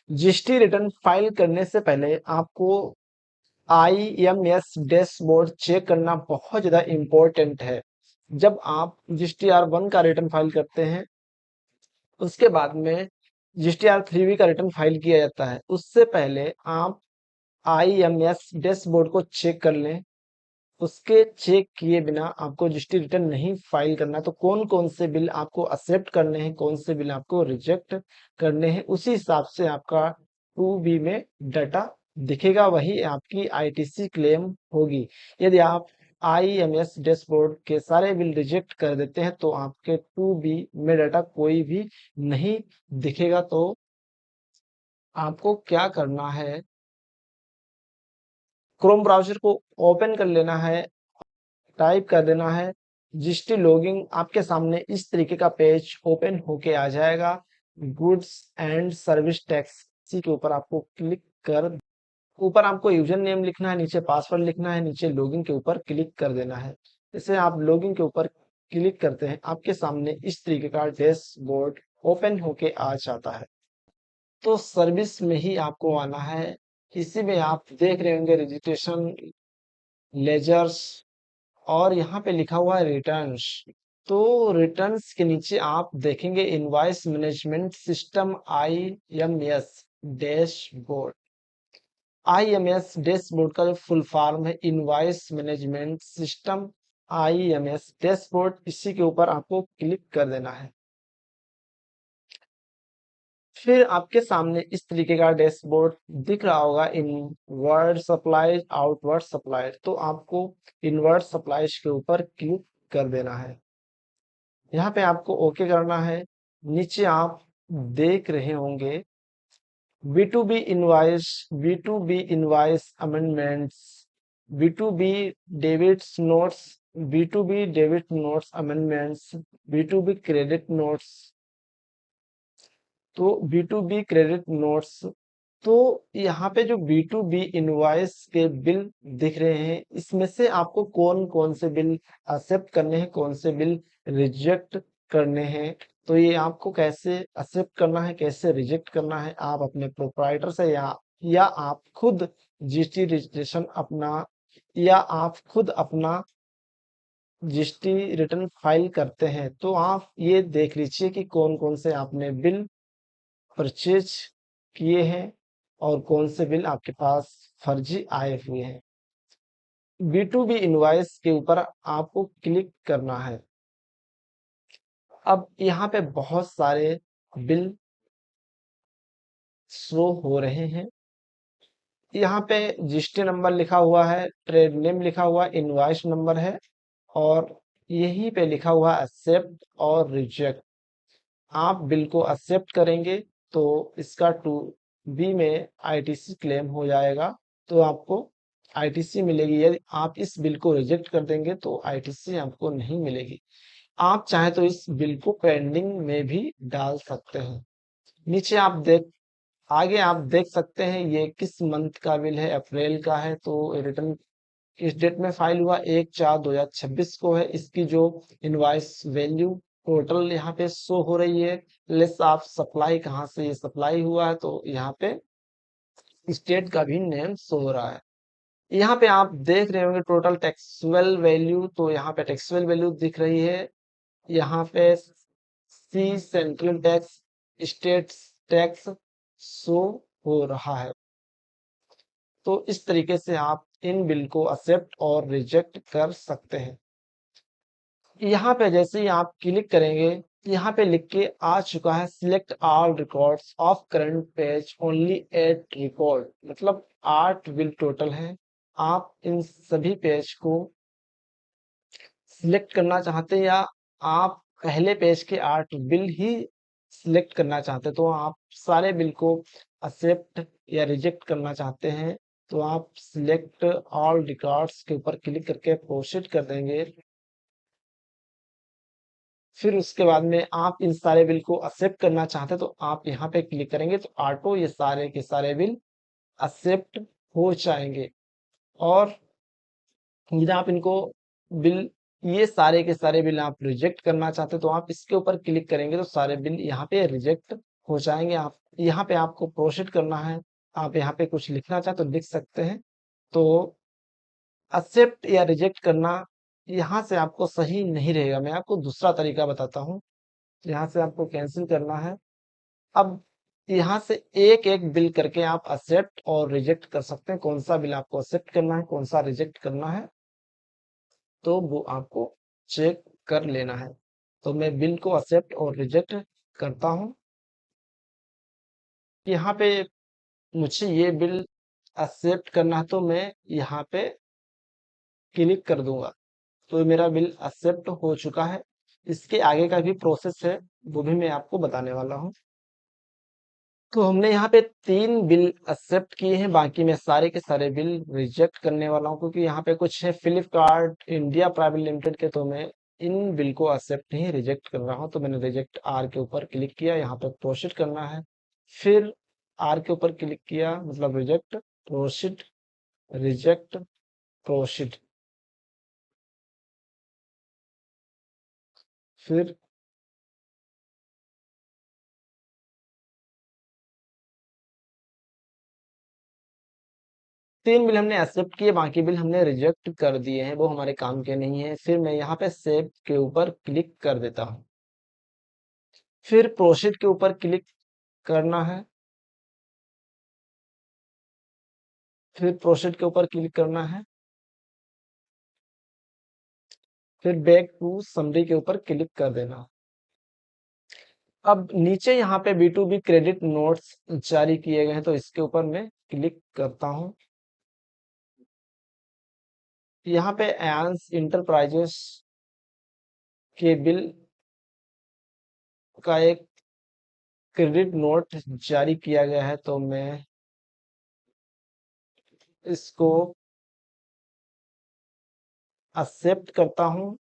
GST return file करने से पहले आपको आईएमएस डैशबोर्ड चेक करना बहुत ज़्यादा इम्पोर्टेंट है। जब आप जीएसटीआर 1 का रिटर्न फाइल करते हैं, उसके बाद में जीएसटीआर 3 का रिटर्न फाइल किया जाता है। उससे पहले आप आईएमएस डैशबोर्ड को चेक कर लें। उसके चेक किए बिना आपको जीएसटी रिटर्न नहीं फाइल करना। तो कौन कौन से बिल आपको एक्सेप्ट करने हैं, कौन से बिल आपको रिजेक्ट करने हैं, उसी हिसाब से आपका 2B में डाटा दिखेगा, वही आपकी आईटीसी क्लेम होगी। यदि आप आईएमएस डैशबोर्ड के सारे बिल रिजेक्ट कर देते हैं तो आपके 2B में डाटा कोई भी नहीं दिखेगा। तो आपको क्या करना है, क्रोम ब्राउज़र को ओपन कर लेना है, टाइप कर देना है जीएसटी लॉगिंग। आपके सामने इस तरीके का पेज ओपन होके आ जाएगा। गुड्स एंड सर्विस टैक्स, इसी के ऊपर आपको क्लिक कर, ऊपर आपको यूजर नेम लिखना है, नीचे पासवर्ड लिखना है, नीचे लॉगिन के ऊपर क्लिक कर देना है। जैसे आप लॉगिन के ऊपर क्लिक करते हैं, आपके सामने इस तरीके का डैशबोर्ड ओपन होके आ जाता है। तो सर्विस में ही आपको आना है। इसी में आप देख रहे होंगे रजिस्ट्रेशन, लेजर्स, और यहाँ पे लिखा हुआ है रिटर्न्स। तो रिटर्न्स के नीचे आप देखेंगे invoice management system IMS dashboard. IMS dashboard का जो फुल फॉर्म है invoice management system IMS dashboard, इसी के ऊपर आपको क्लिक कर देना है। फिर आपके सामने इस तरीके का डैशबोर्ड दिख रहा होगा, इनवर्ड सप्लाईज, आउटवर्ड सप्लाईज। तो आपको इनवर्ड सप्लाईज के ऊपर क्लिक कर देना है। यहाँ पे आपको ओके करना है। नीचे आप देख रहे होंगे B2B invoice, B2B invoice amendments, B2B debits notes, B2B debit notes amendments, B2B credit notes. तो B2B क्रेडिट नोट्स, तो यहाँ पे जो B2B इनवॉइस के बिल दिख रहे हैं, इसमें से आपको कौन कौन से बिल एक्सेप्ट करने हैं, कौन से बिल रिजेक्ट करने हैं। तो ये आपको कैसे एक्सेप्ट करना है, कैसे रिजेक्ट करना है, आप अपने प्रोप्राइटर से या आप खुद जीएसटी रजिस्ट्रेशन अपना, या आप खुद अपना जीएसटी रिटर्न फाइल करते हैं, तो आप ये देख लीजिए कि कौन कौन से आपने बिल परचेज किए हैं और कौन से बिल आपके पास फर्जी आए हुए हैं। B2B इनवॉइस के ऊपर आपको क्लिक करना है। अब यहाँ पे बहुत सारे बिल शो हो रहे हैं। यहाँ पे जीएसटी नंबर लिखा हुआ है, ट्रेड नेम लिखा हुआ है, इनवॉइस नंबर है, और यहीं पे लिखा हुआ है एक्सेप्ट और रिजेक्ट। आप बिल को एक्सेप्ट करेंगे तो इसका 2B में आईटीसी क्लेम हो जाएगा, तो आपको आईटीसी मिलेगी। यदि आप इस बिल को रिजेक्ट कर देंगे तो आईटीसी आपको नहीं मिलेगी। आप चाहे तो इस बिल को पेंडिंग में भी डाल सकते हैं। नीचे आगे आप देख सकते हैं ये किस मंथ का बिल है, अप्रैल का है। तो रिटर्न किस डेट में फाइल हुआ, 1/4/2026 को है। इसकी जो इनवॉइस वैल्यू टोटल यहाँ पे शो हो रही है, लेस ऑफ सप्लाई, कहाँ से ये सप्लाई हुआ है, तो यहाँ पे स्टेट का भी नेम शो हो रहा है। यहाँ पे आप देख रहे होंगे टोटल टैक्सेबल वैल्यू, तो यहाँ पे टैक्सेबल वैल्यू दिख रही है। यहाँ पे C central tax, state tax show हो रहा है। तो इस तरीके से आप इन बिल को एक्सेप्ट और रिजेक्ट कर सकते हैं। यहाँ पे जैसे ही आप क्लिक करेंगे, यहाँ पे लिख के आ चुका है select all records of current page only 8 record, मतलब 8 बिल टोटल हैं। आप इन सभी पेज को सिलेक्ट करना चाहते हैं, या आप पहले पेज के 8 बिल ही सिलेक्ट करना चाहते हैं, तो आप सारे बिल को एक्सेप्ट या रिजेक्ट करना चाहते हैं, तो आप सिलेक्ट ऑल रिकॉर्ड्स के ऊपर क्लिक करके प्रोसीड कर देंगे। फिर उसके बाद में आप इन सारे बिल को एक्सेप्ट करना चाहते हैं, तो आप यहाँ पे क्लिक करेंगे तो ऑटो ये सारे के सारे बिल एक्सेप्ट हो जाएंगे। और यदि आप इनको बिल, ये सारे के सारे बिल आप रिजेक्ट करना चाहते हैं, तो आप इसके ऊपर क्लिक करेंगे तो सारे बिल यहाँ पे रिजेक्ट हो जाएंगे। आप यहाँ पे आपको प्रोसीड करना है। आप यहाँ पे कुछ लिखना चाहे तो लिख सकते हैं। तो एक्सेप्ट या रिजेक्ट करना यहाँ से आपको सही नहीं रहेगा। मैं आपको दूसरा तरीका बताता हूँ। यहाँ से आपको कैंसिल करना है। अब यहाँ से एक एक बिल करके आप एक्सेप्ट और रिजेक्ट कर सकते हैं। कौन सा बिल आपको एक्सेप्ट करना है, कौन सा रिजेक्ट करना है, तो वो आपको चेक कर लेना है। तो मैं बिल को एक्सेप्ट और रिजेक्ट करता हूँ। यहाँ पे मुझे ये बिल एक्सेप्ट करना है तो मैं यहाँ पे क्लिक कर दूंगा। तो मेरा बिल एक्सेप्ट हो चुका है। इसके आगे का भी प्रोसेस है, वो भी मैं आपको बताने वाला हूँ। तो हमने यहाँ पे 3 बिल एक्सेप्ट किए हैं, बाकी मैं सारे के सारे बिल रिजेक्ट करने वाला हूँ, क्योंकि यहाँ पे कुछ है फ्लिपकार्ट इंडिया प्राइवेट लिमिटेड के, तो मैं इन बिल को एक्सेप्ट नहीं रिजेक्ट कर रहा हूँ। तो मैंने रिजेक्ट आर के ऊपर क्लिक किया, यहाँ पे प्रोसीड करना है। फिर आर के ऊपर क्लिक किया, मतलब रिजेक्ट, प्रोसीड, रिजेक्ट, प्रोसीड। फिर 3 बिल हमने एक्सेप्ट किए, बाकी बिल हमने रिजेक्ट कर दिए हैं, वो हमारे काम के नहीं है। फिर मैं यहाँ पे सेव के ऊपर क्लिक कर देता हूँ। फिर प्रोसीड के ऊपर क्लिक करना है। फिर प्रोसीड के ऊपर क्लिक करना है। फिर बैक टू समरी के ऊपर क्लिक कर देना। अब नीचे यहाँ पे B2B क्रेडिट नोट्स जारी किए गए हैं, तो इसके ऊपर मैं क्लिक करता हूँ। यहाँ पे एयांस इंटरप्राइजेस के बिल का एक क्रेडिट नोट जारी किया गया है, तो मैं इसको एक्सेप्ट करता हूँ।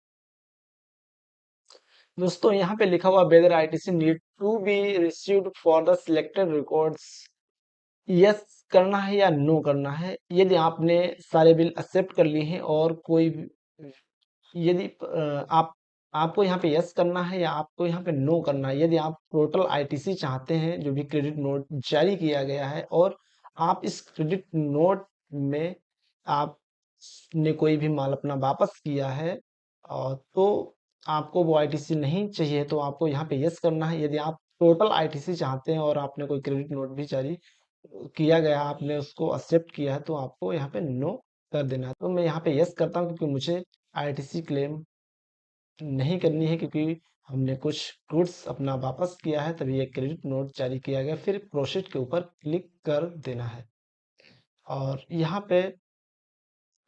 दोस्तों यहाँ पे लिखा हुआ whether ITC need to be received for the selected records, yes करना है या नो करना है। यदि आपने सारे बिल एक्सेप्ट कर लिए हैं और कोई यदि आप आपको यहाँ पे यस करना है या आपको यहाँ पे नो करना है। यदि आप टोटल आईटीसी चाहते हैं, जो भी क्रेडिट नोट जारी किया गया है, और आप इस क्रेडिट नोट में आपने कोई भी माल अपना वापस किया है, और तो आपको वो आईटीसी नहीं चाहिए, तो आपको यहाँ पे यस करना है। यदि आप टोटल आईटीसी चाहते हैं और आपने कोई क्रेडिट नोट भी जारी किया गया, आपने उसको एक्सेप्ट किया है, तो आपको यहाँ पे नो कर देना है। तो मैं यहाँ पे यस करता हूँ, क्योंकि मुझे आईटीसी क्लेम नहीं करनी है, क्योंकि हमने कुछ गुड्स अपना वापस किया है, तभी एक क्रेडिट नोट जारी किया गया। फिर प्रोसीड के ऊपर क्लिक कर देना है, और यहाँ पे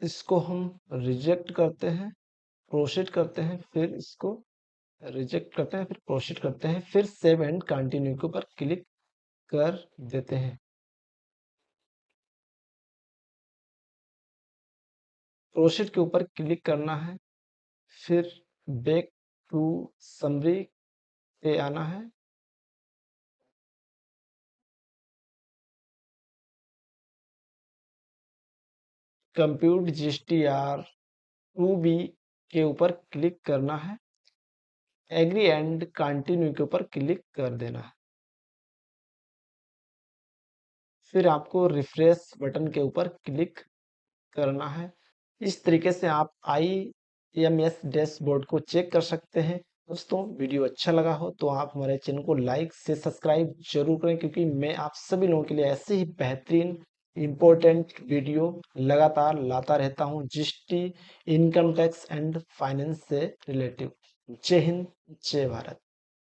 इसको हम रिजेक्ट करते हैं, प्रोसीड करते हैं, फिर इसको रिजेक्ट करते हैं, फिर प्रोसीड करते हैं, फिर सेव एंड कंटिन्यू के ऊपर क्लिक कर देते हैं। प्रोसीड के ऊपर क्लिक करना है। फिर बैक टू समरी पे आना है। कंप्यूट GSTR 2B के ऊपर क्लिक करना है। एग्री एंड कंटिन्यू के ऊपर क्लिक कर देना है। फिर आपको रिफ्रेश बटन के ऊपर क्लिक करना है। इस तरीके से आप IMS डैशबोर्ड को चेक कर सकते हैं। दोस्तों, वीडियो अच्छा लगा हो तो आप हमारे चैनल को लाइक से सब्सक्राइब जरूर करें, क्योंकि मैं आप सभी लोगों के लिए ऐसे ही बेहतरीन इंपॉर्टेंट वीडियो लगातार लाता रहता हूं, GST, income tax and finance से रिलेटिव। जय हिंद, जय भारत।